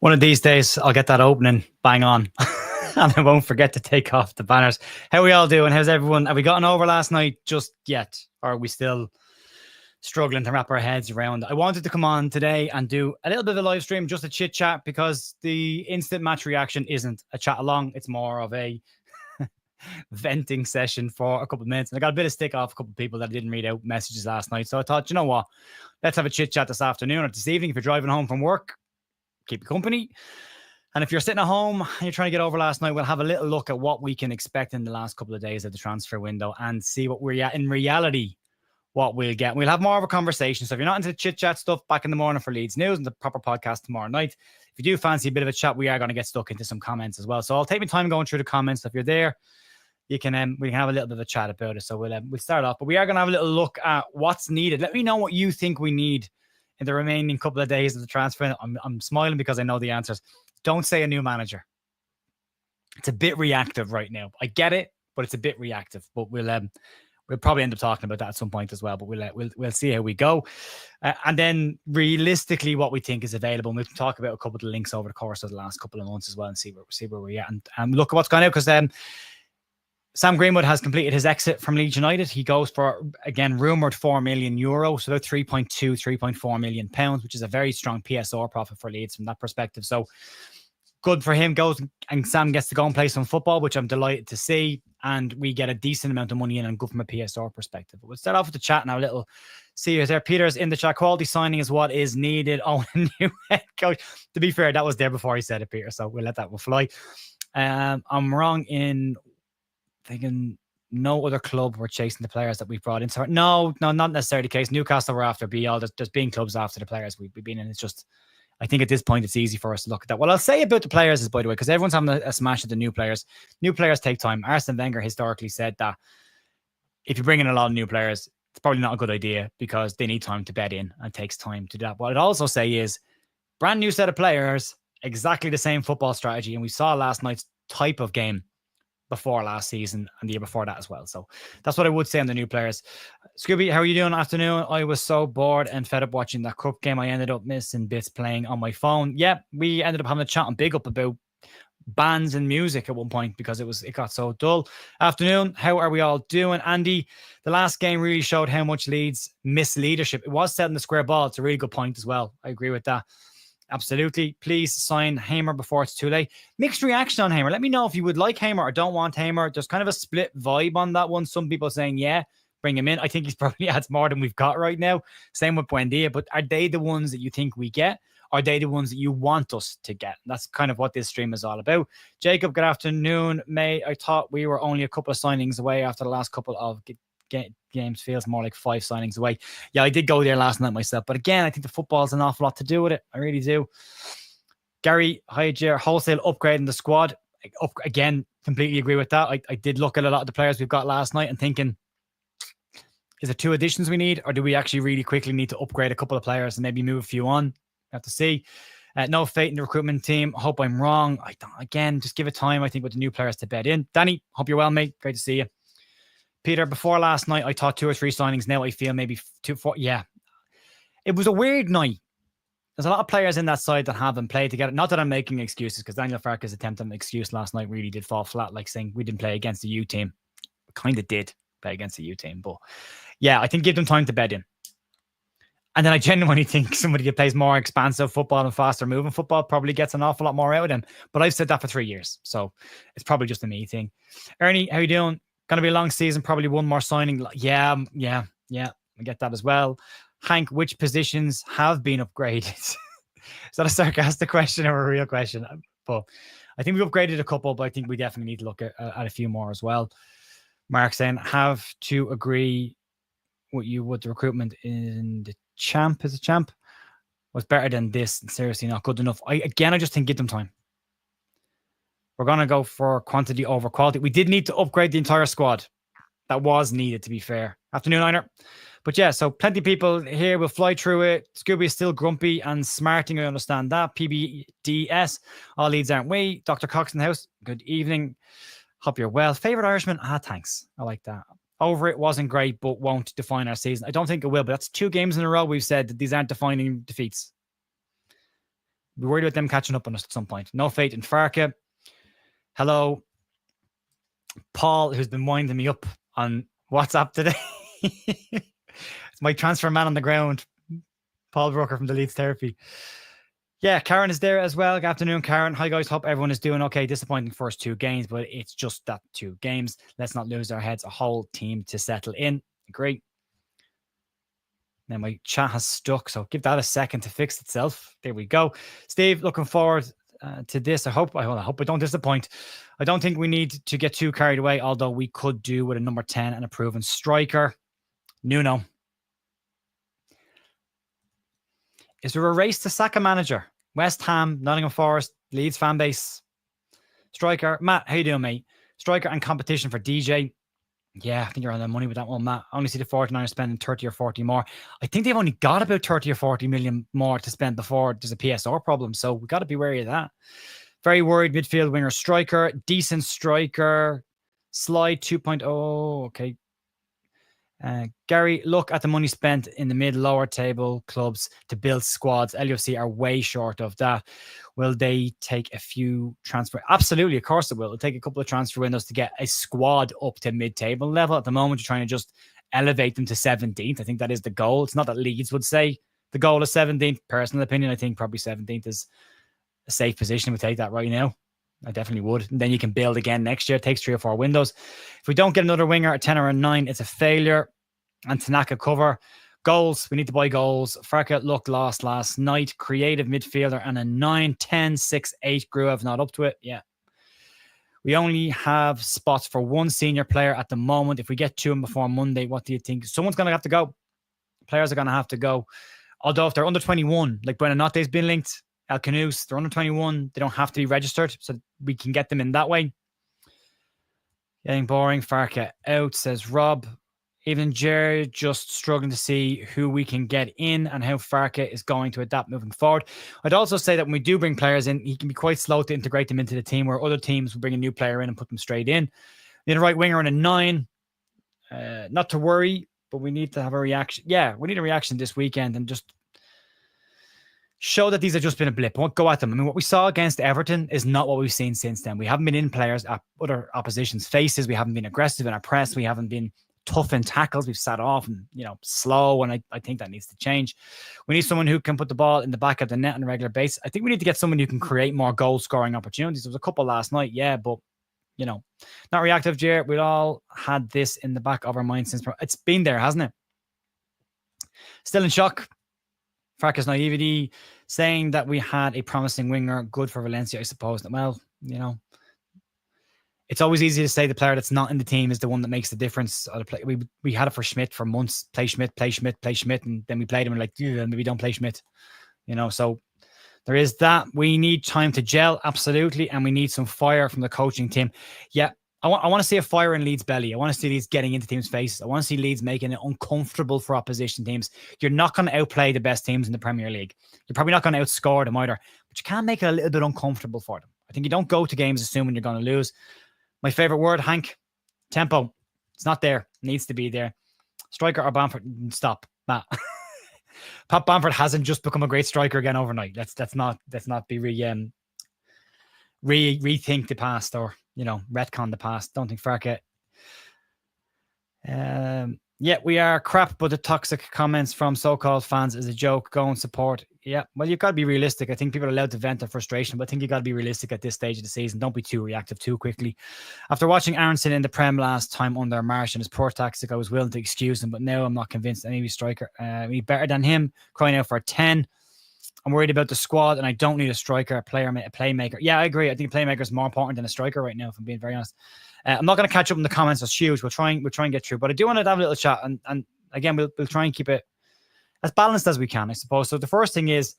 One of these days, I'll get that opening bang on. And I won't forget to take off the banners. How are we all doing? How's everyone? Have we gotten over last night just yet? Or are we still struggling to wrap our heads around? I wanted to come on today and do a little bit of a live stream, just a chit chat, because the instant match reaction isn't a chat along. It's more of a venting session for a couple of minutes. And I got a bit of stick off a couple of people that didn't read out messages last night. So I thought, you know what? Let's have a chit chat this afternoon or this evening. If you're driving home from work, keep you company. And if you're sitting at home and you're trying to get over last night, we'll have a little look at what we can expect in the last couple of days of the transfer window and see what we're at in reality, what we'll get. We'll have more of a conversation. So if you're not into the chit-chat stuff, back in the morning for Leeds News and the proper podcast tomorrow night. If you do fancy a bit of a chat, we are going to get stuck into some comments as well. So I'll take my time going through the comments. So if you're there, you can we can have a little bit of a chat about it. So we'll start off. But we are going to have a little look at what's needed. Let me know what you think we need in the remaining couple of days of the transfer. I'm smiling because I know the answers. Don't say a new manager. It's a bit reactive right now. I get it, but it's a bit reactive. But we'll probably end up talking about that at some point as well. But we'll see how we go, and then realistically, what we think is available. And we'll talk about a couple of the links over the course of the last couple of months as well, and see where we're at, and look at what's going on, because Sam Greenwood has completed his exit from Leeds United. He goes for, again, rumoured €4 million, so about 3.4 million pounds, which is a very strong PSR profit for Leeds from that perspective. So good for him. Goes and Sam gets to go and play some football, which I'm delighted to see. And we get a decent amount of money in and good from a PSR perspective. But we'll start off with the chat now. A little see you there. Peter's in the chat. Quality signing is what is needed. Oh, a new head coach. To be fair, that was there before he said it, Peter. So we'll let that one fly. I'm wrong in thinking no other club were chasing the players that we've brought in. So no, not necessarily the case. Newcastle were after BL. There's been clubs after the players we've been in. It's just, I think at this point it's easy for us to look at that. What I'll say about the players is, by the way, because everyone's having a smash at the new players. New players take time. Arsene Wenger historically said that if you bring in a lot of new players, it's probably not a good idea because they need time to bed in and it takes time to do that. What I'd also say is brand new set of players, exactly the same football strategy. And we saw last night's type of game before last season and the year before that as well. So that's what I would say on the new players. Scooby, how are you doing? Afternoon. I was so bored and fed up watching that cup game. I ended up missing bits playing on my phone. Yeah, we ended up having a chat and big up about bands and music at one point because it got so dull. Afternoon. How are we all doing? Andy, the last game really showed how much Leeds miss leadership. It was set in the square ball. It's a really good point as well. I agree with that. Absolutely. Please sign Hamer before it's too late. Mixed reaction on Hamer. Let me know if you would like Hamer or don't want Hamer. There's kind of a split vibe on that one. Some people saying, yeah, bring him in. I think he's probably adds more than we've got right now. Same with Buendia. But are they the ones that you think we get? Are they the ones that you want us to get? That's kind of what this stream is all about. Jacob, good afternoon, mate. I thought we were only a couple of signings away after the last couple of games. Feels more like 5 signings away. Yeah, I did go there last night myself, but again, I think the football's an awful lot to do with it. I really do. Gary Hyger, wholesale upgrade in the squad. Again, completely agree with that. I did look at a lot of the players we've got last night and thinking, is it 2 additions we need, or do we actually really quickly need to upgrade a couple of players and maybe move a few on? Have to see. No faith in the recruitment team. Hope I'm wrong. Again, just give it time, I think, with the new players to bed in. Danny, hope you're well, mate. Great to see you. Peter, before last night, I thought 2 or 3 signings. Now I feel maybe 2, 4. Yeah. It was a weird night. There's a lot of players in that side that haven't played together. Not that I'm making excuses, because Daniel Farke's attempt at an excuse last night really did fall flat, like saying we didn't play against the U team. We kind of did play against the U team. But yeah, I think give them time to bed in. And then I genuinely think somebody that plays more expansive football and faster moving football probably gets an awful lot more out of them. But I've said that for 3 years. So it's probably just a me thing. Ernie, how you doing? Going to be a long season, probably one more signing. Yeah, I get that as well. Hank, which positions have been upgraded? Is that a sarcastic question or a real question? But I think we've upgraded a couple, but I think we definitely need to look at a few more as well. Mark saying, have to agree with you with the recruitment in the champ. Is a champ was better than this. Seriously, not good enough. I just think give them time. We're going to go for quantity over quality. We did need to upgrade the entire squad. That was needed, to be fair. Afternoon, Einer. But yeah, so plenty of people here. We'll fly through it. Scooby is still grumpy and smarting. I understand that. PBDS. All Leeds aren't we. Dr. Cox in the house. Good evening. Hope you're well. Favorite Irishman? Thanks. I like that. Over it wasn't great, but won't define our season. I don't think it will, but that's 2 games in a row we've said that these aren't defining defeats. We're worried about them catching up on us at some point. No faith in Farke. Hello, Paul, who's been winding me up on WhatsApp today. It's my transfer man on the ground, Paul Brooker from the Leeds Therapy. Yeah, Karen is there as well. Good afternoon, Karen. Hi, guys. Hope everyone is doing okay. Disappointing first 2 games, but it's just that 2 games. Let's not lose our heads. A whole team to settle in. Great. Then my chat has stuck, so give that a second to fix itself. There we go. Steve, looking forward to this. I hope I don't disappoint. I don't think we need to get too carried away, although we could do with a number 10 and a proven striker. Nuno. Is there a race to sack a manager? West Ham, Nottingham Forest, Leeds fan base. Striker. Matt, how you doing, mate? Striker and competition for DJ. Yeah, I think you're on the money with that one, Matt. I only see the 49ers spending 30 or 40 more. I think they've only got about 30 or 40 million more to spend before there's a PSR problem. So we've got to be wary of that. Very worried midfield winger striker. Decent striker. Slide 2.0. Okay. Gary, look at the money spent in the mid-lower table clubs to build squads. LUFC are way short of that. Will they take a few transfer? Absolutely, of course it will. It'll take a couple of transfer windows to get a squad up to mid-table level. At the moment, you're trying to just elevate them to 17th. I think that is the goal. It's not that Leeds would say the goal is 17th. Personal opinion, I think probably 17th is a safe position. We take that right now. I definitely would. And then you can build again next year. It takes 3 or 4 windows. If we don't get another winger, a 10 or a 9, it's a failure. And Tanaka cover. Goals. We need to buy goals. Farke looked lost last night. Creative midfielder and a 9, 10, 6, 8. Gruev not up to it. Yeah. We only have spots for 1 senior player at the moment. If we get to him before Monday, what do you think? Someone's going to have to go. Players are going to have to go. Although if they're under 21, like Buenanote's been linked, El Canus, they're under 21. They don't have to be registered, so we can get them in that way. Getting boring. Farke out, says Rob. Even Jared just struggling to see who we can get in and how Farke is going to adapt moving forward. I'd also say that when we do bring players in, he can be quite slow to integrate them into the team, where other teams will bring a new player in and put them straight in. We need a right winger and a 9. Not to worry, but we need to have a reaction. Yeah, we need a reaction this weekend and just show that these have just been a blip. Won't go at them. I mean, what we saw against Everton is not what we've seen since then. We haven't been in players at other opposition's faces. We haven't been aggressive in our press. We haven't been tough in tackles. We've sat off and, slow. And I think that needs to change. We need someone who can put the ball in the back of the net on a regular basis. I think we need to get someone who can create more goal scoring opportunities. There was a couple last night. Yeah, but not reactive, Jared. We've all had this in the back of our minds since it's been there, hasn't it? Still in shock. Farke's naivety, saying that we had a promising winger, good for Valencia, I suppose. Well, it's always easy to say the player that's not in the team is the one that makes the difference. We had it for Schmidt for months. Play Schmidt, and then we played him and maybe don't play Schmidt. So there is that. We need time to gel, absolutely, and we need some fire from the coaching team. Yeah, I want to see a fire in Leeds' belly. I want to see Leeds getting into teams' faces. I want to see Leeds making it uncomfortable for opposition teams. You're not going to outplay the best teams in the Premier League. You're probably not going to outscore them either, but you can make it a little bit uncomfortable for them. I think you don't go to games assuming you're going to lose. My favorite word, Hank, tempo. It's not there. It needs to be there. Striker or Bamford? Stop, Matt. Pat Bamford hasn't just become a great striker again overnight. Let's not be rethink the past or retcon the past. Don't think Farke. Yeah, we are crap, but the toxic comments from so-called fans is a joke. Go and support. Yeah, well, you've got to be realistic. I think people are allowed to vent their frustration, but I think you've got to be realistic at this stage of the season. Don't be too reactive too quickly. After watching Aronson in the Prem last time under Marsh and his poor tactic, I was willing to excuse him, but now I'm not convinced any striker any better than him, crying out for a 10. I'm worried about the squad, and I don't need a striker, a playmaker. Yeah, I agree. I think a playmaker is more important than a striker right now, if I'm being very honest. I'm not going to catch up in the comments. It's huge. We'll try and get through. But I do want to have a little chat. And again, we'll try and keep it as balanced as we can, I suppose. So the first thing is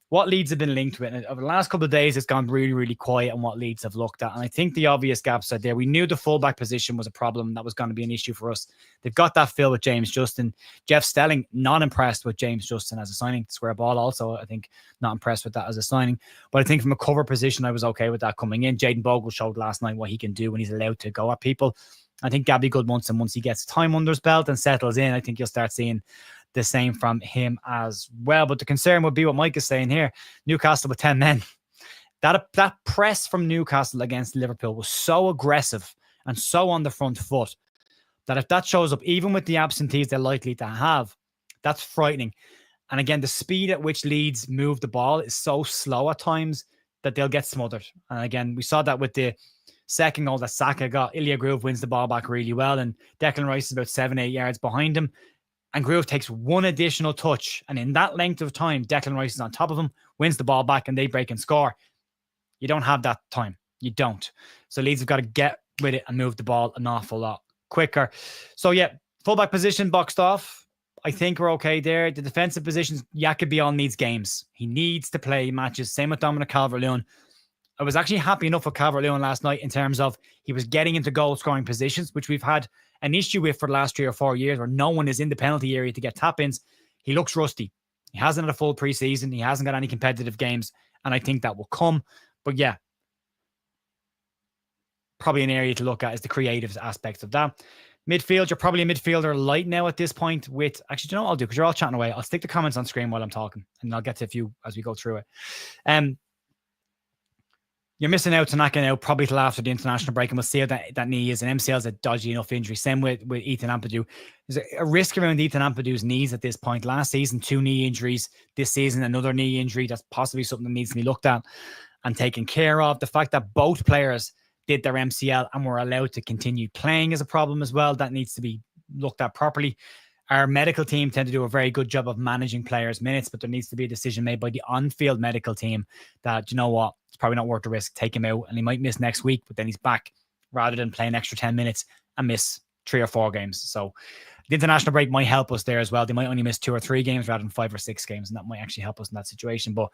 what Leeds have been linked with. And over the last couple of days, it's gone really, really quiet on what Leeds have looked at. And I think the obvious gaps are there. We knew the fullback position was a problem. That was going to be an issue for us. They've got that fill with James Justin. Jeff Stelling, not impressed with James Justin as a signing. Square ball also, I think, not impressed with that as a signing. But I think from a cover position, I was okay with that coming in. Jayden Bogle showed last night what he can do when he's allowed to go at people. I think Gabby Goodmunson, once he gets time under his belt and settles in, I think you'll start seeing the same from him as well. But the concern would be what Mike is saying here. Newcastle with 10 men. That press from Newcastle against Liverpool was so aggressive and so on the front foot that if that shows up, even with the absentees they're likely to have, that's frightening. And again, the speed at which Leeds move the ball is so slow at times that they'll get smothered. And again, we saw that with the second goal that Saka got. Ilya Groove wins the ball back really well, and Declan Rice is about 7-8 yards behind him. And Groove takes one additional touch. And in that length of time, Declan Rice is on top of him, wins the ball back, and they break and score. You don't have that time. You don't. So Leeds have got to get with it and move the ball an awful lot quicker. So yeah, fullback position boxed off. I think we're okay there. The defensive positions, Yacobiol needs games. He needs to play matches. Same with Dominic Calvert-Lewin. I was actually happy enough with Calvert-Lewin last night in terms of he was getting into goal-scoring positions, which we've had an issue with for the last 3 or 4 years where no one is in the penalty area to get tap-ins. He looks rusty. He hasn't had a full preseason. He hasn't got any competitive games, and I think that will come. But yeah, probably an area to look at is the creative aspects of that. Midfield, you're probably a midfielder light now at this point with... Actually, do you know what I'll do? Because you're all chatting away. I'll stick the comments on screen while I'm talking, and I'll get to a few as we go through it. You're missing out to knocking out probably till after the international break, and we'll see how that knee is. And MCL is a dodgy enough injury. Same with Ethan Ampadu. There's a risk around Ethan Ampadu's knees at this point. Last season, 2 knee injuries. This season, another knee injury. That's possibly something that needs to be looked at and taken care of. The fact that both players did their MCL and were allowed to continue playing is a problem as well. That needs to be looked at properly. Our medical team tend to do a very good job of managing players' minutes, but there needs to be a decision made by the on-field medical team that, you know what, it's probably not worth the risk. Take him out, and he might miss next week, but then he's back rather than play an extra 10 minutes and miss 3 or 4 games. So the international break might help us there as well. They might only miss 2 or 3 games rather than 5 or 6 games, and that might actually help us in that situation. But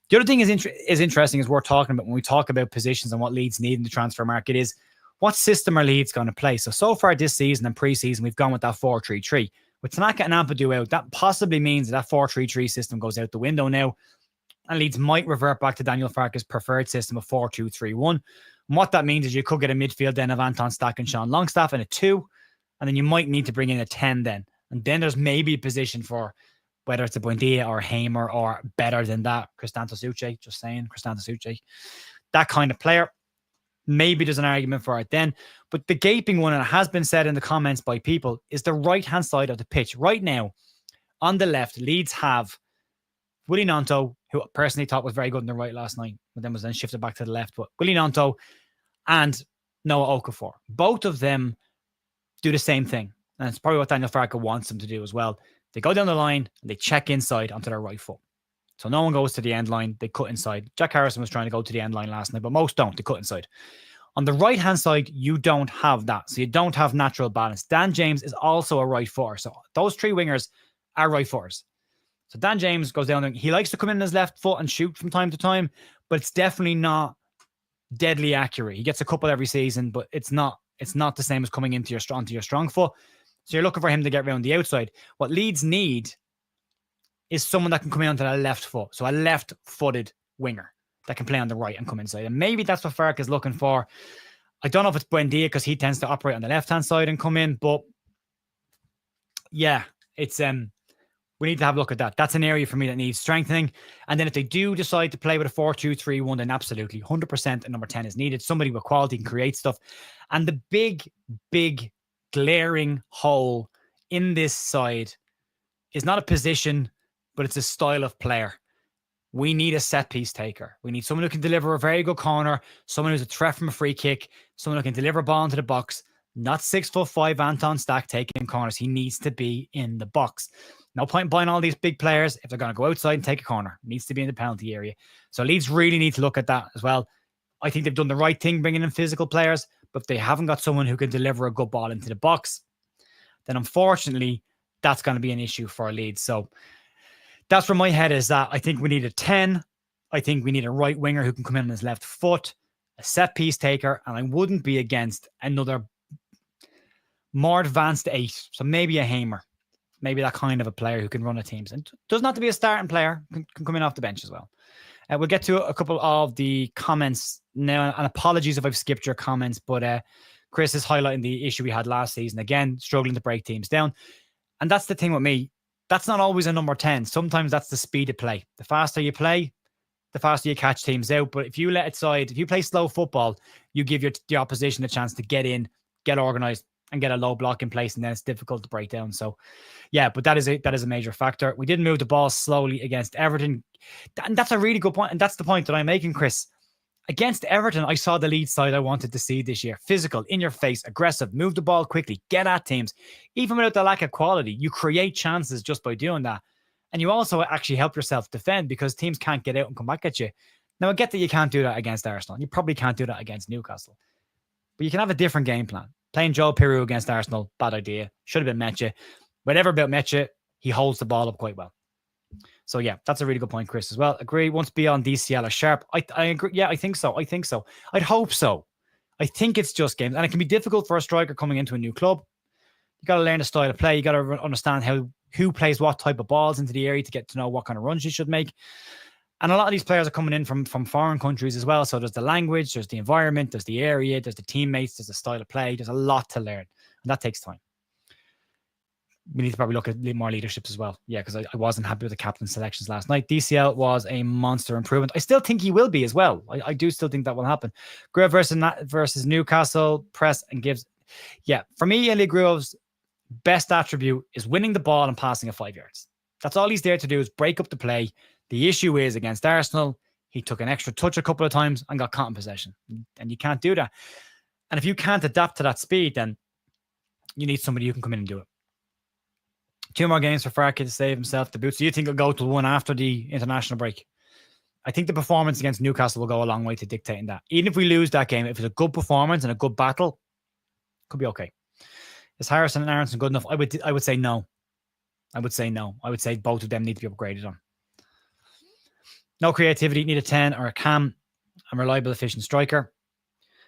the other thing is interesting is we're talking about when we talk about positions and what Leeds need in the transfer market is what system are Leeds going to play? So far this season and pre-season, we've gone with that 4-3-3. With Tanaka and Ampadu out, that possibly means that 4-3-3 system goes out the window now, and Leeds might revert back to Daniel Farke's preferred system of 4-2-3-1. And what that means is you could get a midfield then of Anton Stack and Sean Longstaff and a 2, and then you might need to bring in a 10 then. And then there's maybe a position for whether it's a Buendia or Hamer or better than that, Cristanto Suche, just saying, Cristanto Suche. That kind of player. Maybe there's an argument for it then. But the gaping one, and it has been said in the comments by people, is the right-hand side of the pitch. Right now, on the left, Leeds have Willie Gnonto, who I personally thought was very good on the right last night, but then was then shifted back to the left. But Willie Gnonto and Noah Okafor, both of them do the same thing. And it's probably what Daniel Farke wants them to do as well. They go down the line and they check inside onto their right foot. So no one goes to the end line. They cut inside. Jack Harrison was trying to go to the end line last night, but most don't. They cut inside. On the right-hand side, you don't have that. So you don't have natural balance. Dan James is also a right footer. So those 3 wingers are right footers. So Dan James goes down there. He likes to come in his left foot and shoot from time to time, but it's definitely not deadly accurate. He gets a couple every season, but it's not the same as coming into your strong foot. So you're looking for him to get around the outside. What Leeds need is someone that can come in onto that left foot. So a left-footed winger that can play on the right and come inside. And maybe that's what Farke is looking for. I don't know if it's Buendia because he tends to operate on the left-hand side and come in. But yeah, it's we need to have a look at that. That's an area for me that needs strengthening. And then if they do decide to play with a 4-2-3-1, then absolutely 100% a number 10 is needed. Somebody with quality can create stuff. And the big glaring hole in this side is not a position, but it's a style of player. We need a set piece taker. We need someone who can deliver a very good corner, someone who's a threat from a free kick, someone who can deliver a ball into the box, not 6'5" Anton Stack taking corners. He needs to be in the box. No point in buying all these big players if they're going to go outside and take a corner. It needs to be in the penalty area. So Leeds really need to look at that as well. I think they've done the right thing bringing in physical players, but if they haven't got someone who can deliver a good ball into the box, then unfortunately, that's going to be an issue for Leeds. So that's where my head is at. I think we need a 10. I think we need a right winger who can come in on his left foot, a set piece taker, and I wouldn't be against another more advanced 8. So maybe a Hamer, maybe that kind of a player who can run a team. And doesn't have to be a starting player, can come in off the bench as well. We'll get to a couple of the comments now, and apologies if I've skipped your comments, but Chris is highlighting the issue we had last season. Again, struggling to break teams down. And that's the thing with me. That's not always a number 10. Sometimes that's the speed of play. The faster you play, the faster you catch teams out. But if you let it slide, if you play slow football, you give the opposition a chance to get in, get organized, and get a low block in place, and then it's difficult to break down. So, yeah, but that is a major factor. We did move the ball slowly against Everton, and that's a really good point. And that's the point that I'm making, Chris. Against Everton, I saw the Leeds side I wanted to see this year. Physical, in your face, aggressive, move the ball quickly, get at teams. Even without the lack of quality, you create chances just by doing that. And you also actually help yourself defend because teams can't get out and come back at you. Now, I get that you can't do that against Arsenal. You probably can't do that against Newcastle. But you can have a different game plan. Playing Joe Pirou against Arsenal, bad idea. Should have been Mecha. Whatever about Mecha, he holds the ball up quite well. So, yeah, that's a really good point, Chris, as well. Agree. Once beyond DCL are sharp. I agree. Yeah, I think so. I'd hope so. I think it's just games. And it can be difficult for a striker coming into a new club. You got to learn the style of play. You got to understand who plays what type of balls into the area to get to know what kind of runs you should make. And a lot of these players are coming in from foreign countries as well. So there's the language, there's the environment, there's the area, there's the teammates, there's the style of play. There's a lot to learn. And that takes time. We need to probably look at more leadership as well. Yeah, because I wasn't happy with the captain selections last night. DCL was a monster improvement. I still think he will be as well. I do still think that will happen. Grove versus Newcastle, press and gives. Yeah, for me, Ellie Grove's best attribute is winning the ball and passing it 5 yards. That's all he's there to do is break up the play. The issue is against Arsenal, he took an extra touch a couple of times and got caught in possession. And you can't do that. And if you can't adapt to that speed, then you need somebody who can come in and do it. 2 more games for Farke to save himself the boots. Do you think he'll go to one after the international break? I think the performance against Newcastle will go a long way to dictating that. Even if we lose that game, if it's a good performance and a good battle, could be okay. Is Harrison and Aronson good enough? I would say no. I would say both of them need to be upgraded on. No creativity, need a 10 or a cam. I'm a reliable, efficient striker.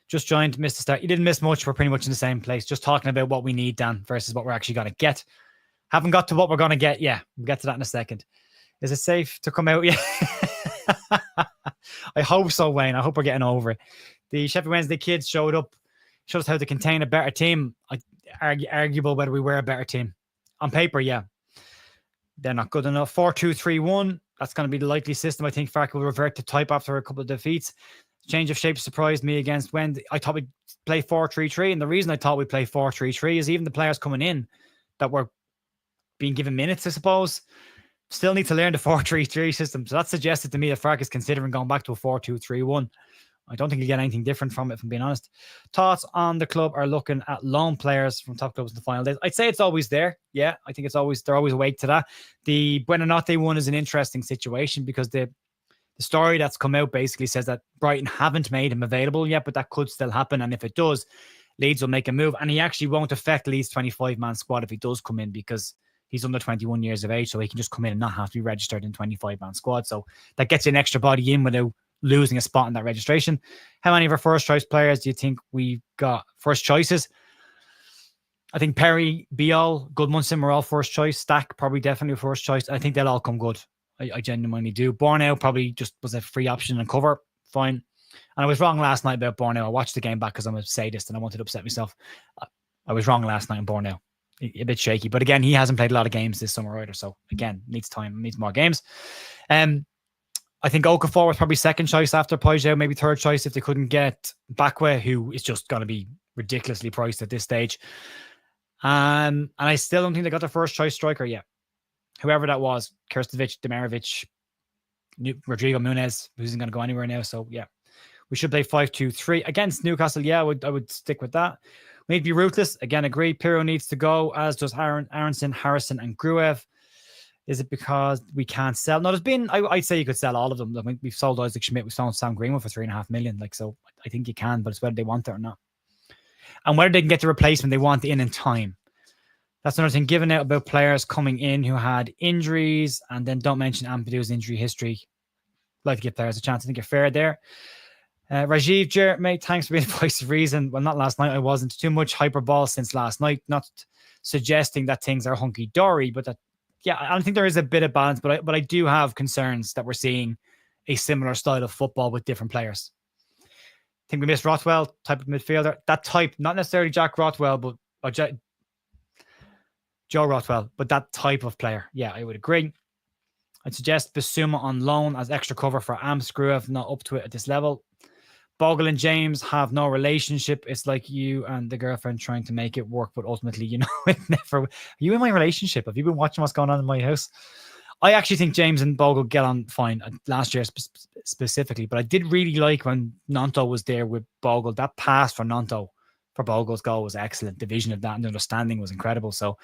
Just joined, missed the start. You didn't miss much. We're pretty much in the same place. Just talking about what we need, Dan, versus what we're actually going to get. Haven't got to what we're going to get. Yeah, we'll get to that in a second. Is it safe to come out? Yeah. I hope so, Wayne. I hope we're getting over it. The Sheffield Wednesday kids showed us how to contain a better team. Arguable whether we were a better team. On paper, yeah. They're not good enough. 4-2-3-1. That's going to be the likely system. I think Farke will revert to type after a couple of defeats. Change of shape surprised me against Wendy. I thought we'd play 4-3-3. And the reason I thought we'd play 4-3-3 is even the players coming in that were being given minutes, I suppose, still need to learn the 4-3-3 system. So that suggested to me that Farke is considering going back to a 4-2-3-1. I don't think he'll get anything different from it, if I'm being honest. Thoughts on the club are looking at loan players from top clubs in the final days. I'd say it's always there. Yeah, I think they're always awake to that. The Buonanotte one is an interesting situation because the story that's come out basically says that Brighton haven't made him available yet, but that could still happen. And if it does, Leeds will make a move. And he actually won't affect Leeds' 25-man squad if he does come in because he's under 21 years of age, so he can just come in and not have to be registered in 25-man squad. So that gets you an extra body in without losing a spot in that registration. How many of our first choice players do you think we've got first choices? I think Perry, Biol, Goodmanson were all first choice. Stack, probably definitely first choice. I think they'll all come good. I genuinely do. Borneo probably just was a free option and cover. Fine. And I was wrong last night about Borneo. I watched the game back because I'm a sadist and I wanted to upset myself. I was wrong last night in Borneo. A bit shaky. But again, he hasn't played a lot of games this summer either. So again, needs time, needs more games. I think Okafor was probably second choice after Peugeot, maybe third choice if they couldn't get Bakwe, who is just going to be ridiculously priced at this stage. And I still don't think they got their first choice striker yet. Whoever that was, Kirstovic, Demirovic, Rodrigo Muniz, who isn't going to go anywhere now. So yeah, we should play 5-2-3 against Newcastle. Yeah, I would stick with that. We need to be ruthless. Again, agree. Pirro needs to go, as does Aronson, Harrison, and Gruev. Is it because we can't sell? No, there's been, I'd say you could sell all of them. I mean, we've sold Isaac Schmidt, we've sold Sam Greenwood for 3.5 million. So I think you can, but it's whether they want it or not. And whether they can get the replacement they want in time. That's another thing given out about players coming in who had injuries, and then don't mention Ampadu's injury history. I'd like to give players a chance. I think you're fair there. Rajiv, Jarrett, mate, thanks for being the voice of reason. Well, not last night, I wasn't. Too much hyperball since last night. Not suggesting that things are hunky-dory, but that, yeah, I don't think there is a bit of balance, but I do have concerns that we're seeing a similar style of football with different players. I think we missed Rothwell, type of midfielder. That type, not necessarily Jack Rothwell, but Joe Rothwell, but that type of player. Yeah, I would agree. I'd suggest Bissouma on loan as extra cover for Amskruev, not up to it at this level. Bogle and James have no relationship. It's like you and the girlfriend trying to make it work, but ultimately, it never. Are you in my relationship? Have you been watching what's going on in my house? I actually think James and Bogle get on fine last year specifically, but I did really like when Gnonto was there with Bogle. That pass for Gnonto for Bogle's goal was excellent. The vision of that and the understanding was incredible. So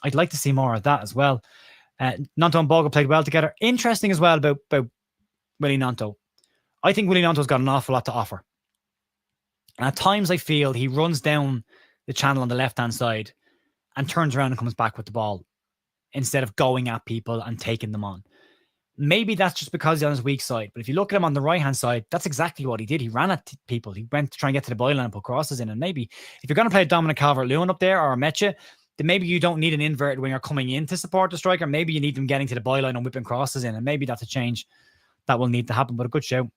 I'd like to see more of that as well. Gnonto and Bogle played well together. Interesting as well about Willie Gnonto. I think Willie Gnonto's got an awful lot to offer. And at times I feel he runs down the channel on the left-hand side and turns around and comes back with the ball instead of going at people and taking them on. Maybe that's just because he's on his weak side. But if you look at him on the right-hand side, that's exactly what he did. He ran at people. He went to try and get to the byline and put crosses in. And maybe if you're going to play Dominic Calvert-Lewin up there or a Mecha, then maybe you don't need an inverted winger coming in to support the striker. Maybe you need them getting to the byline and whipping crosses in. And maybe that's a change that will need to happen. But a good show.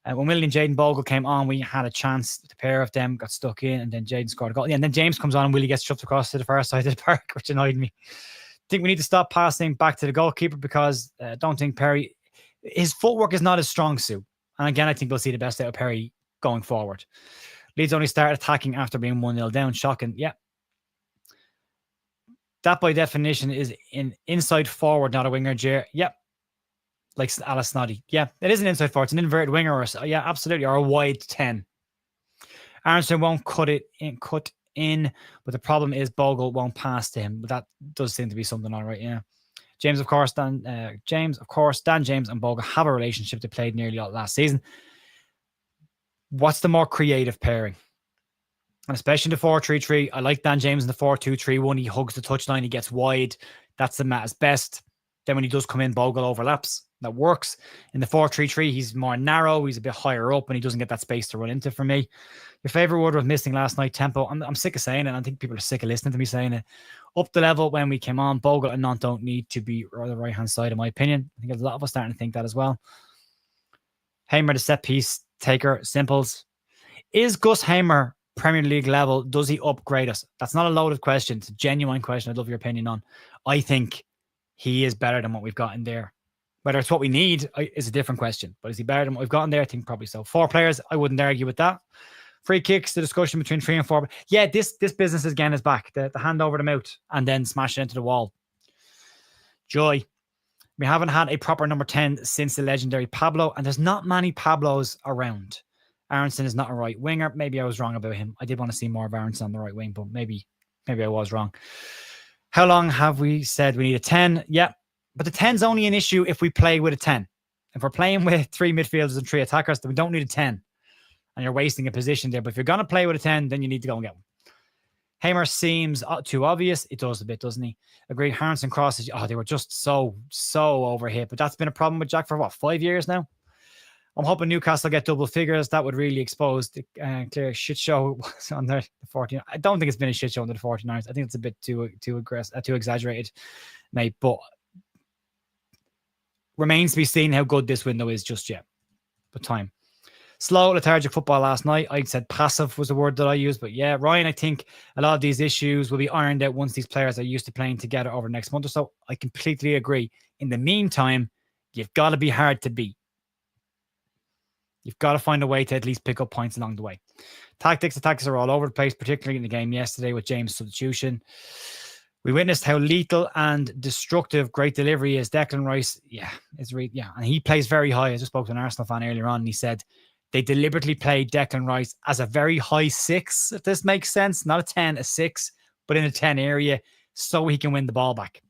When Willie and Jayden Bogle came on, we had a chance. The pair of them got stuck in, and then Jayden scored a goal. Yeah, and then James comes on, and Willie gets shoved across to the far side of the park, which annoyed me. I think we need to stop passing back to the goalkeeper because I don't think Perry, his footwork is not his strong suit. And again, I think we'll see the best out of Perry going forward. Leeds only started attacking after being 1-0 down. Shocking. Yeah. That by definition is an inside forward, not a winger, Jer. Yep. Like Alice Snoddy. Yeah, it is an inside forward. It's an inverted winger. Yeah, absolutely. Or a wide 10. Aronson won't cut in, but the problem is Bogle won't pass to him. But that does seem to be something all right, yeah. Dan James, and Bogle have a relationship. They played nearly all last season. What's the more creative pairing? And especially in the 4-3-3, I like Dan James in the 4-2-3-1. He hugs the touchline. He gets wide. That's the Matt's best. Then when he does come in, Bogle overlaps. That works. In the 4-3-3, he's more narrow. He's a bit higher up, and he doesn't get that space to run into for me. Your favorite word was missing last night, tempo. I'm sick of saying it. I think people are sick of listening to me saying it. Up the level when we came on, Bogle and Nant don't need to be on the right-hand side, in my opinion. I think there's a lot of us starting to think that as well. Hamer, the set piece taker, simples. Is Gus Hamer Premier League level? Does he upgrade us? That's not a loaded question. It's a genuine question. I'd love your opinion on. I think he is better than what we've got in there. Whether it's what we need is a different question. But is he better than what we've got in there? I think probably so. 4 players, I wouldn't argue with that. Free kicks, the discussion between 3 and 4. Yeah, this business again is back. The hand over the mouth and then smash it into the wall. Joy. We haven't had a proper number 10 since the legendary Pablo, and there's not many Pablos around. Aronson is not a right winger. Maybe I was wrong about him. I did want to see more of Aronson on the right wing, but maybe I was wrong. How long have we said we need a 10? Yeah. But the 10's only an issue if we play with a 10. If we're playing with 3 midfielders and 3 attackers, then we don't need a 10. And you're wasting a position there. But if you're going to play with a 10, then you need to go and get one. Hamer seems too obvious. It does a bit, doesn't he? Agree. Harrison crosses. Oh, they were just so overhit. But that's been a problem with Jack for 5 years now? I'm hoping Newcastle get double figures. That would really expose the clear shit show on the 49ers. I don't think it's been a shit show under the 49ers. I think it's a bit too aggressive, too exaggerated, mate. But remains to be seen how good this window is just yet. But time. Slow, lethargic football last night. I said passive was the word that I used. But yeah, Ryan, I think a lot of these issues will be ironed out once these players are used to playing together over the next month or so. I completely agree. In the meantime, you've got to be hard to beat. You've got to find a way to at least pick up points along the way. The tactics are all over the place, particularly in the game yesterday with James' substitution. We witnessed how lethal and destructive great delivery is. Declan Rice, and he plays very high. I just spoke to an Arsenal fan earlier on, and he said they deliberately played Declan Rice as a very high 6, if this makes sense. Not a 10, a 6, but in a 10 area, so he can win the ball back.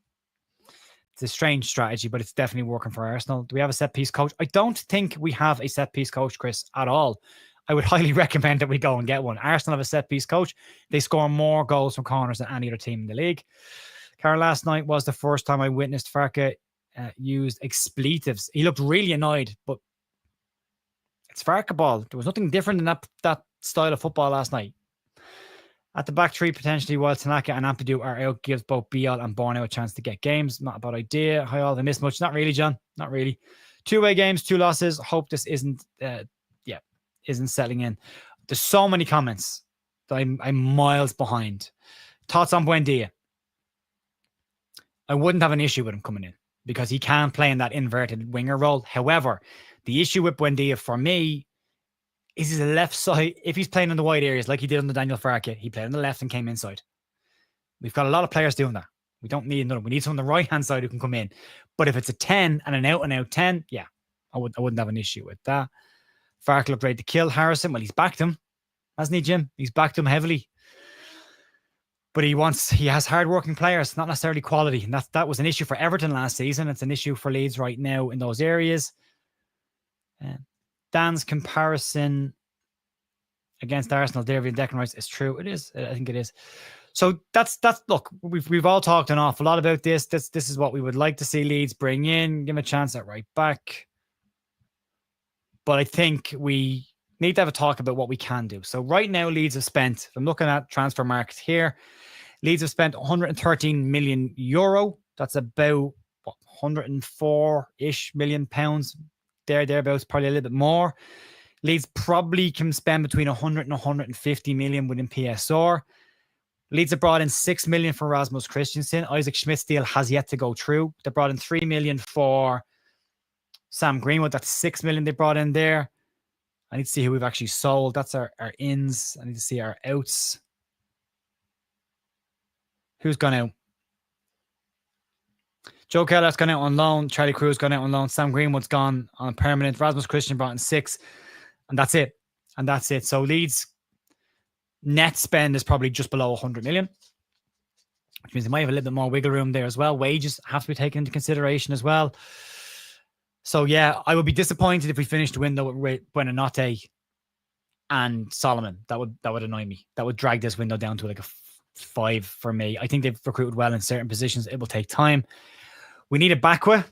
It's a strange strategy, but it's definitely working for Arsenal. Do we have a set-piece coach? I don't think we have a set-piece coach, Chris, at all. I would highly recommend that we go and get one. Arsenal have a set-piece coach. They score more goals from corners than any other team in the league. Carl, last night was the first time I witnessed Farke used expletives. He looked really annoyed, but it's Farke ball. There was nothing different in that style of football last night. At the back 3, potentially, while Tanaka and Ampadu are out, gives both Biel and Borneo a chance to get games. Not a bad idea. Hi all, they missed much. Not really, John. Not really. 2-away games, 2 losses. Hope this isn't settling in. There's so many comments that I'm miles behind. Thoughts on Buendia? I wouldn't have an issue with him coming in because he can play in that inverted winger role. However, the issue with Buendia for me is he's a left side. If he's playing in the wide areas like he did on the Daniel Farke, he played on the left and came inside. We've got a lot of players doing that. We don't need another. We need someone on the right-hand side who can come in. But if it's a 10 and an out-and-out 10, yeah, I wouldn't have an issue with that. Farke looked ready to kill Harrison. Well, he's backed him, hasn't he, Jim? He's backed him heavily. But he has hard-working players, not necessarily quality. And that was an issue for Everton last season. It's an issue for Leeds right now in those areas. Dan's comparison against Arsenal, Derby and Declan Rice is true. It is. I think it is. So that's look, we've all talked an awful lot about this. This is what we would like to see Leeds bring in, give him a chance at right back. But I think we need to have a talk about what we can do. So right now, Leeds have spent, if I'm looking at transfer market here, Leeds have spent 113 million euro. That's about 104-ish million pounds. Thereabouts, probably a little bit more. Leeds probably can spend between 100 and 150 million within PSR. Leeds have brought in 6 million for Rasmus Christensen. Isaac Schmidt's deal has yet to go through. They brought in 3 million for Sam Greenwood. That's 6 million they brought in there. I need to see who we've actually sold. That's our ins. I need to see our outs. Who's gone out? Joe Kelleher's gone out on loan. Charlie Crew's gone out on loan. Sam Greenwood's gone on permanent. Rasmus Christensen brought in 6. And that's it. So Leeds net spend is probably just below 100 million, which means they might have a little bit more wiggle room there as well. Wages have to be taken into consideration as well. So yeah, I would be disappointed if we finished the window with Buonanotte and Solomon. That would annoy me. That would drag this window down to like a 5 for me. I think they've recruited well in certain positions. It will take time. We need a Bakwa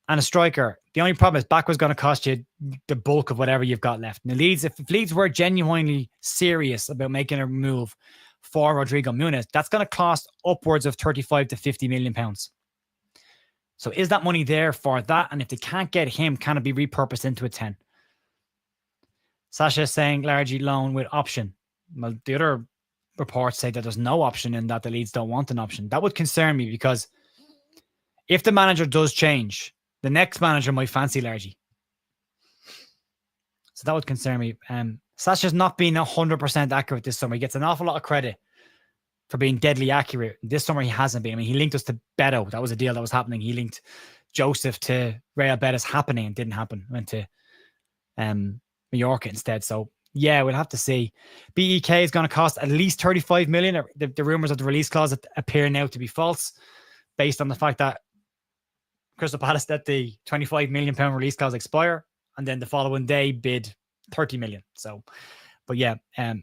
and a striker. The only problem is Bakwa's going to cost you the bulk of whatever you've got left. Now, Leeds, if Leeds were genuinely serious about making a move for Rodrigo Muniz, that's going to cost upwards of 35 to 50 million pounds. So is that money there for that? And if they can't get him, can it be repurposed into a 10? Sasha is saying largely loan with option. Well, the other reports say that there's no option in that the Leeds don't want an option. That would concern me because if the manager does change, the next manager might fancy Largy. So that would concern me. Sasha's not been 100% accurate this summer. He gets an awful lot of credit for being deadly accurate. This summer he hasn't been. I mean, he linked us to Beto. That was a deal that was happening. He linked Joseph to Real Betis happening and didn't happen. Went to Mallorca instead. So yeah, we'll have to see. BEK is going to cost at least 35 million. The rumors of the release clause appear now to be false based on the fact that Crystal Palace let the 25 million pound release clause expire and then the following day bid 30 million. So, but yeah,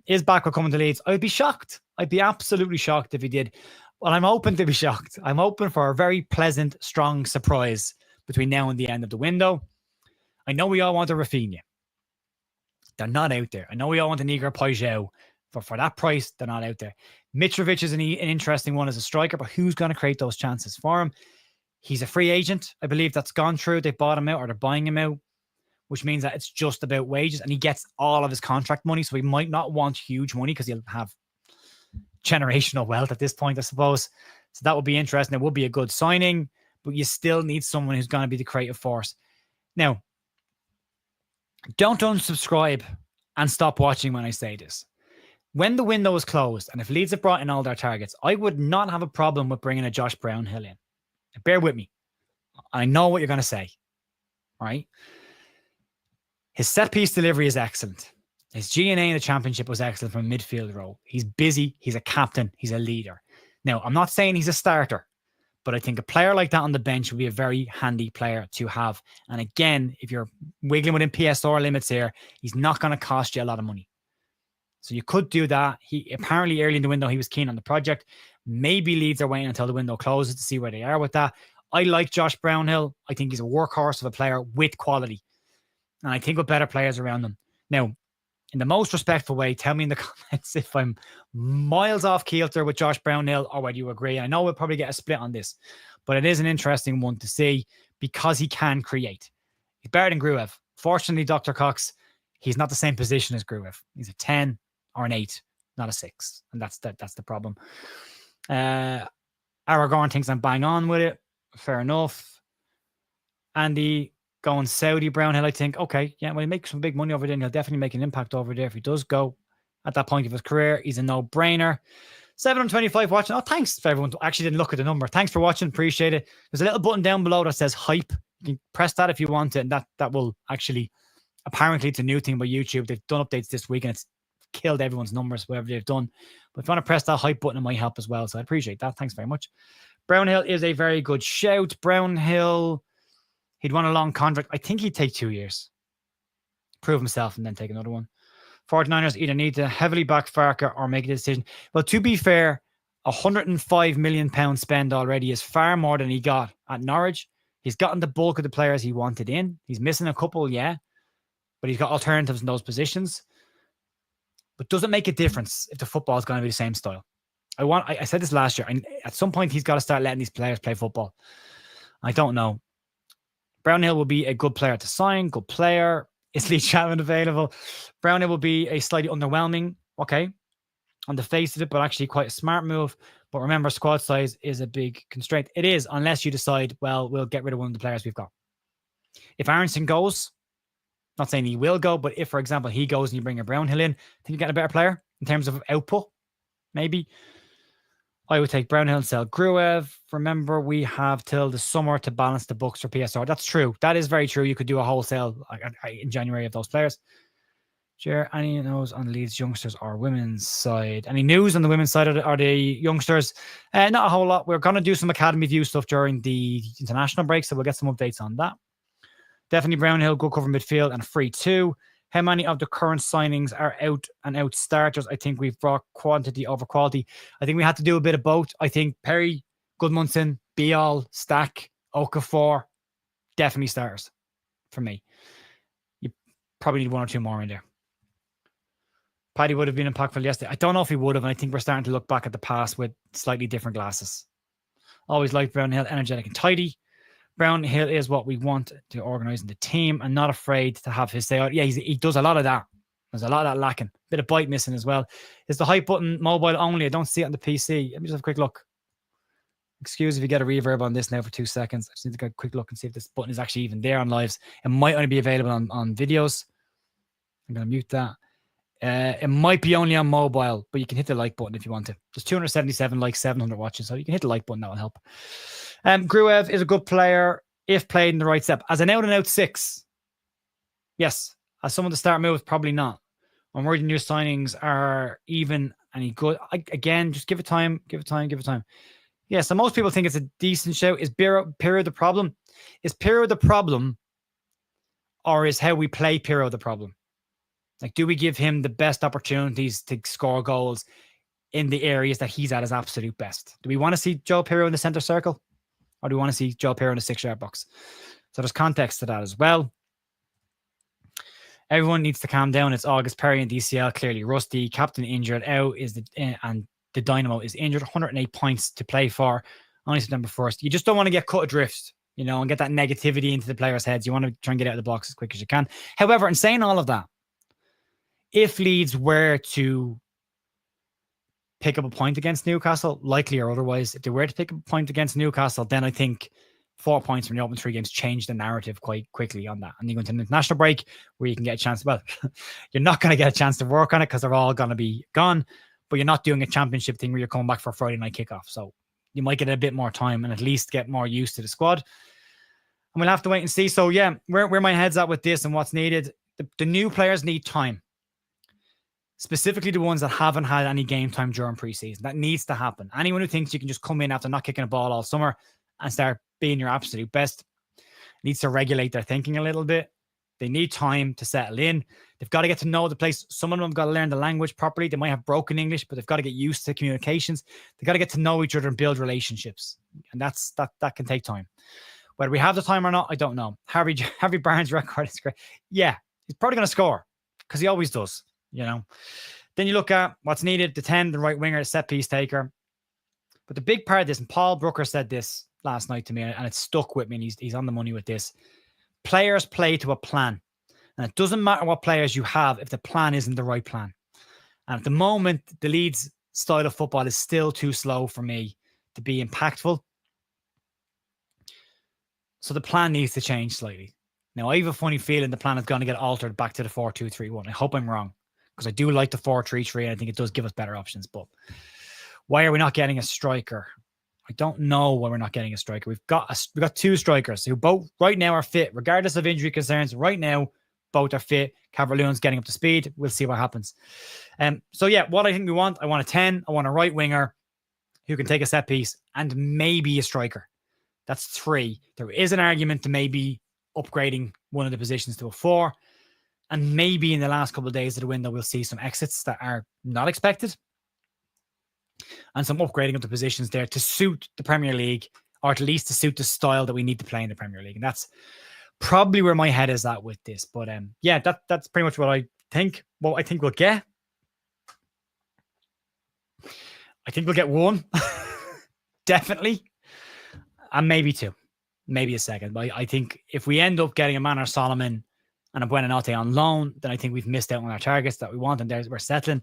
is Bakwa coming to Leeds? I'd be shocked. I'd be absolutely shocked if he did. Well, I'm open to be shocked. I'm open for a very pleasant, strong surprise between now and the end of the window. I know we all want a Rafinha. They're not out there. I know we all want an Igor Pajau. For that price, they're not out there. Mitrovic is an interesting one as a striker, but who's going to create those chances for him? He's a free agent. I believe that's gone through. They bought him out or they're buying him out, which means that it's just about wages and he gets all of his contract money. So he might not want huge money because he'll have generational wealth at this point, I suppose. So that would be interesting. It would be a good signing, but you still need someone who's going to be the creative force. Now, don't unsubscribe and stop watching when I say this. When the window is closed and if Leeds have brought in all their targets, I would not have a problem with bringing a Josh Brownhill in. Bear with me. I know what you're going to say, right? His set-piece delivery is excellent. His G&A in the championship was excellent from a midfield role. He's busy. He's a captain. He's a leader. Now, I'm not saying he's a starter, but I think a player like that on the bench would be a very handy player to have. And again, if you're wiggling within PSR limits here, he's not going to cost you a lot of money. So you could do that. He apparently early in the window, he was keen on the project. Maybe Leeds are waiting until the window closes to see where they are with that. I like Josh Brownhill. I think he's a workhorse of a player with quality. And I think with better players around him. Now, in the most respectful way, tell me in the comments if I'm miles off kilter with Josh Brownhill or whether you agree. I know we'll probably get a split on this, but it is an interesting one to see because he can create. He's better than Gruev. Fortunately, Dr. Cox, he's not the same position as Gruev. He's a 10 or an 8, not a 6. And that's the problem. Adam Aragorn thinks I'm bang on with it. Fair enough. Andy going Saudi. Brownhill, I think, okay, yeah, well, he makes some big money over there, and he'll definitely make an impact over there if he does go at that point of his career. He's a no-brainer. 725 watching. Oh, thanks for everyone. I actually didn't look at the number. Thanks for watching. Appreciate it. There's a little button down below that says hype. You can press that if you want it, and that will actually, apparently it's a new thing by YouTube. They've done updates this week, and it's killed everyone's numbers, whatever they've done. But if you want to press that hype button, it might help as well. So I appreciate that. Thanks very much. Brownhill is a very good shout. Brownhill, he'd want a long contract. I think he'd take 2 years. Prove himself and then take another one. 49ers either need to heavily back Farker or make a decision. Well, to be fair, £105 million spend already is far more than he got at Norwich. He's gotten the bulk of the players he wanted in. He's missing a couple, yeah, but he's got alternatives in those positions. But does it make a difference if the football is going to be the same style? I said this last year, and at some point he's got to start letting these players play football. I don't know. Brownhill will be a good player to sign, good player. Is Lee Chapman available? Brownhill will be a slightly underwhelming, okay, on the face of it, but actually quite a smart move. But remember, squad size is a big constraint. It is, unless you decide, well, we'll get rid of one of the players we've got. If Aronson goes, not saying he will go, but if, for example, he goes and you bring a Brownhill in, I think you get a better player in terms of output, maybe. I would take Brownhill and sell Gruev. Remember, we have till the summer to balance the books for PSR. That's true. That is very true. You could do a wholesale in January of those players. Sure. Any news on Leeds youngsters or women's side? Any news on the women's side or the youngsters? Not a whole lot. We're going to do some academy view stuff during the international break, so we'll get some updates on that. Definitely Brownhill, good cover midfield and free too. How many of the current signings are out and out starters? I think we've brought quantity over quality. I think we had to do a bit of both. I think Perry, Goodmanson, Beal, Stack, Okafor, definitely starters for me. You probably need one or two more in there. Paddy would have been impactful yesterday. I don't know if he would have, and I think we're starting to look back at the past with slightly different glasses. Always liked Brownhill, energetic and tidy. Brownhill is what we want to organise in the team and not afraid to have his say out. Yeah, he does a lot of that. There's a lot of that lacking. Bit of bite missing as well. Is the hype button mobile only? I don't see it on the PC. Let me just have a quick look. Excuse if you get a reverb on this now for 2 seconds. I just need to get a quick look and see if this button is actually even there on lives. It might only be available on videos. I'm going to mute that. It might be only on mobile, but you can hit the like button if you want to. There's 277 likes, 700 watches, so you can hit the like button. That will help. Gruev is a good player if played in the right step. As an out-and-out 6, yes. As someone to start moves, probably not. I'm worried new signings are even any good. Again, just give it time. Give it time. Yeah, so most people think it's a decent show. Is Pirro the problem? Is Pirro the problem, or is how we play Pirro the problem? Like, do we give him the best opportunities to score goals in the areas that he's at his absolute best? Do we want to see Joe Pirro in the center circle? Or do we want to see Joe Pirro in the 6-yard box? So there's context to that as well. Everyone needs to calm down. It's August. Perry and DCL clearly rusty. Captain injured. Out is and the Dynamo is injured. 108 points to play for. Only September 1st. You just don't want to get cut adrift, and get that negativity into the players' heads. You want to try and get out of the box as quick as you can. However, in saying all of that, if Leeds were to pick up a point against Newcastle, likely or otherwise, if they were to pick up a point against Newcastle, then I think 4 points from the open 3 games change the narrative quite quickly on that. And you go into an international break where you can get a chance. Well, you're not going to get a chance to work on it because they're all going to be gone, but you're not doing a championship thing where you're coming back for a Friday night kickoff. So you might get a bit more time and at least get more used to the squad. And we'll have to wait and see. So yeah, where my head's at with this and what's needed, the new players need time. Specifically the ones that haven't had any game time during preseason. That needs to happen. Anyone who thinks you can just come in after not kicking a ball all summer and start being your absolute best needs to regulate their thinking a little bit. They need time to settle in. They've got to get to know the place. Some of them have got to learn the language properly. They might have broken English, but they've got to get used to communications. They've got to get to know each other and build relationships. And that can take time. Whether we have the time or not, I don't know. Harvey Barnes' record is great. Yeah, he's probably going to score because he always does. Then you look at what's needed, the 10, the right winger, the set piece taker. But the big part of this, and Paul Brooker said this last night to me, and it stuck with me, and he's on the money with this. Players play to a plan. And it doesn't matter what players you have if the plan isn't the right plan. And at the moment, the Leeds style of football is still too slow for me to be impactful. So the plan needs to change slightly. Now, I have a funny feeling the plan is going to get altered back to the 4-2-3-1. I hope I'm wrong, because I do like the 4-3-3, and I think it does give us better options. But why are we not getting a striker? I don't know why we're not getting a striker. We've got two strikers who both right now are fit, regardless of injury concerns. Right now, both are fit. Calvert-Lewin's getting up to speed. We'll see what happens. So yeah, what I think we want, I want a 10. I want a right winger who can take a set piece, and maybe a striker. That's 3. There is an argument to maybe upgrading one of the positions to a 4. And maybe in the last couple of days of the window, we'll see some exits that are not expected. And some upgrading of the positions there to suit the Premier League, or at least to suit the style that we need to play in the Premier League. And that's probably where my head is at with this. But yeah, that's pretty much what I think. What I think we'll get. I think we'll get 1. Definitely. And maybe 2. Maybe a second. But I think if we end up getting a Manor Solomon and a Buenanotte on loan, then I think we've missed out on our targets that we want, and we're settling.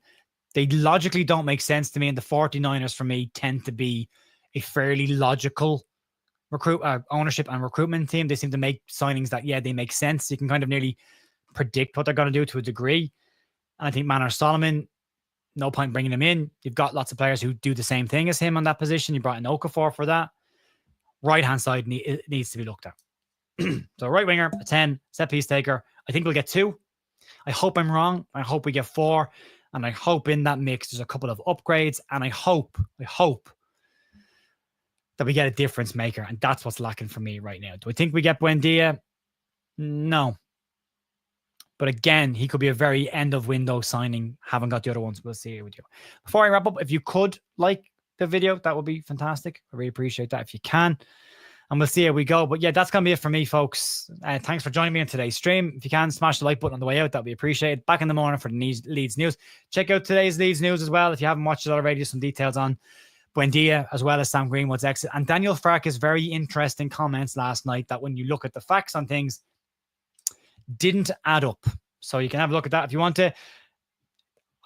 They logically don't make sense to me, and the 49ers for me tend to be a fairly logical ownership and recruitment team. They seem to make signings that, yeah, they make sense. You can kind of nearly predict what they're going to do to a degree. And I think Manor Solomon, no point bringing him in. You've got lots of players who do the same thing as him on that position. You brought in Okafor for that. Right-hand side needs to be looked at. So right winger, a 10, set piece taker. I think we'll get 2. I hope I'm wrong. I hope we get 4. And I hope in that mix there's a couple of upgrades. And I hope that we get a difference maker. And that's what's lacking for me right now. Do I think we get Buendia? No. But again, he could be a very end of window signing. Haven't got the other ones. We'll see with you. Before I wrap up, if you could like the video, that would be fantastic. I really appreciate that if you can. And we'll see how we go. But yeah, that's going to be it for me, folks. Thanks for joining me on today's stream. If you can, smash the like button on the way out. That would be appreciated. Back in the morning for the Leeds news. Check out today's Leeds news as well. If you haven't watched it already, some details on Buendia as well as Sam Greenwood's exit. And Daniel Farke's very interesting comments last night that when you look at the facts on things, didn't add up. So you can have a look at that if you want to.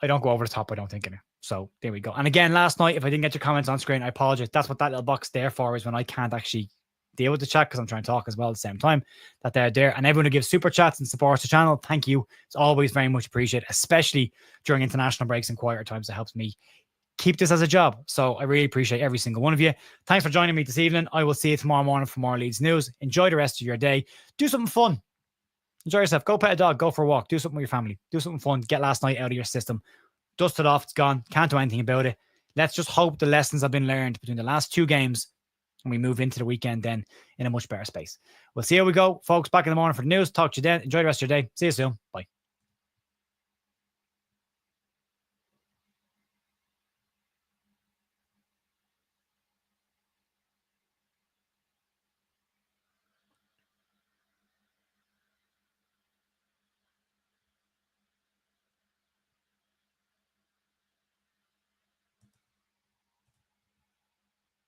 I don't go over the top, I don't think. So there we go. And again, last night, if I didn't get your comments on screen, I apologize. That's what that little box there for, is when I can't actually deal with the chat because I'm trying to talk as well at the same time. That they're there. And everyone who gives super chats and supports the channel, thank you. It's always very much appreciated, especially during international breaks and quieter times. It helps me keep this as a job. So I really appreciate every single one of you. Thanks for joining me this evening. I will see you tomorrow morning for more Leeds news. Enjoy the rest of your day. Do something fun. Enjoy yourself. Go pet a dog. Go for a walk. Do something with your family. Do something fun. Get last night out of your system. Dust it off. It's gone. Can't do anything about it. Let's just hope the lessons have been learned between the last 2 games and we move into the weekend then in a much better space. We'll see how we go, folks. Back in the morning for the news. Talk to you then. Enjoy the rest of your day. See you soon. Bye.